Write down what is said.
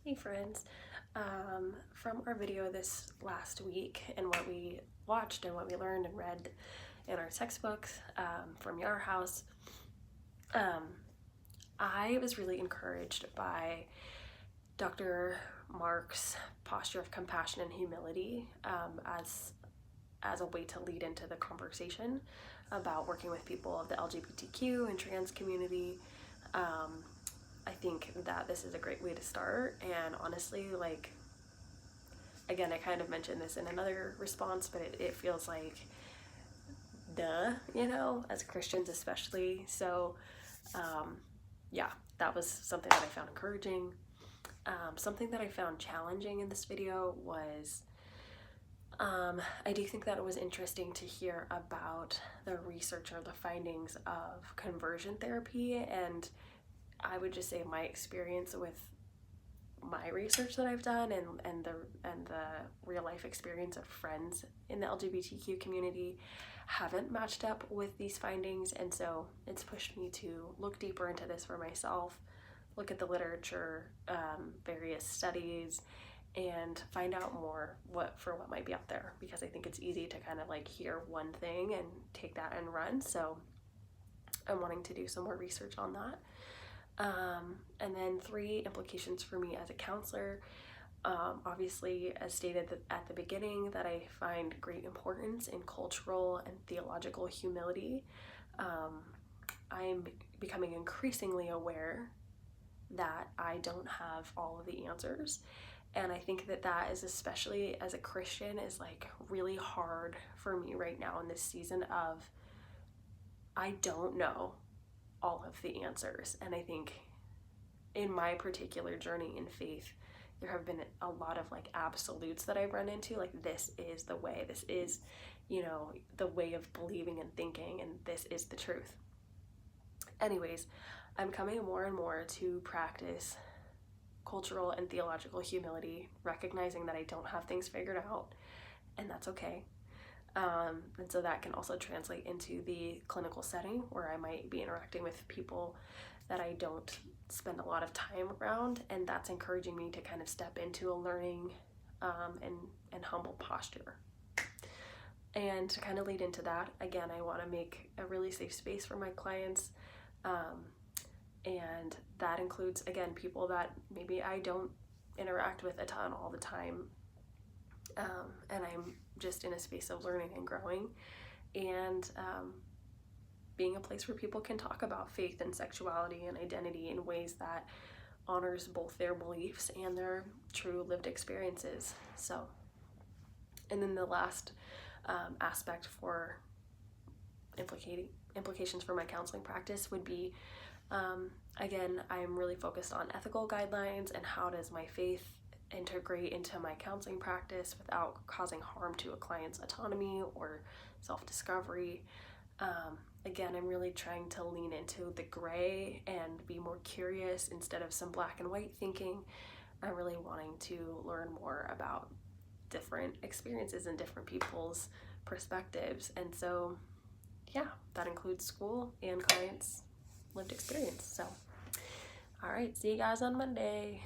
Hey friends, from our video this last week and what we watched and what we learned and read in our textbooks from Yar House, I was really encouraged by Dr. Mark's posture of compassion and humility as a way to lead into the conversation about working with people of the LGBTQ and trans community. I think that this is a great way to start, and honestly, like, again, I kind of mentioned this in another response, but it feels like as Christians especially. So yeah, that was something that I found encouraging. Something that I found challenging in this video was I do think that it was interesting to hear about the research or the findings of conversion therapy, and I would just say my experience with my research that I've done and the real life experience of friends in the LGBTQ community haven't matched up with these findings, and so it's pushed me to look deeper into this for myself, look at the literature, various studies, and find out more what might be out there, because I think it's easy to kind of like hear one thing and take that and run. So I'm wanting to do some more research on that. And then 3 implications for me as a counselor. Obviously, as stated at the beginning, that I find great importance in cultural and theological humility. I'm becoming increasingly aware that I don't have all of the answers. And I think that is, especially as a Christian, is like really hard for me right now in this season of I don't know all of the answers. And I think in my particular journey in faith, there have been a lot of like absolutes that I've run into, like this is the way, this is, the way of believing and thinking, and this is the truth. Anyways, I'm coming more and more to practice cultural and theological humility, recognizing that I don't have things figured out, and that's okay. And so that can also translate into the clinical setting, where I might be interacting with people that I don't spend a lot of time around, and that's encouraging me to kind of step into a learning and humble posture. And to kind of lead into that, again, I want to make a really safe space for my clients, and that includes, again, people that maybe I don't interact with a ton all the time, and I'm just in a space of learning and growing, and being a place where people can talk about faith and sexuality and identity in ways that honors both their beliefs and their true lived experiences. So, and then the last aspect for implications for my counseling practice would be, again, I'm really focused on ethical guidelines and how does my faith integrate into my counseling practice without causing harm to a client's autonomy or self-discovery. Again, I'm really trying to lean into the gray and be more curious instead of some black and white thinking. I'm really wanting to learn more about different experiences and different people's perspectives. And so, yeah, that includes school and clients' lived experience. So, all right, see you guys on Monday.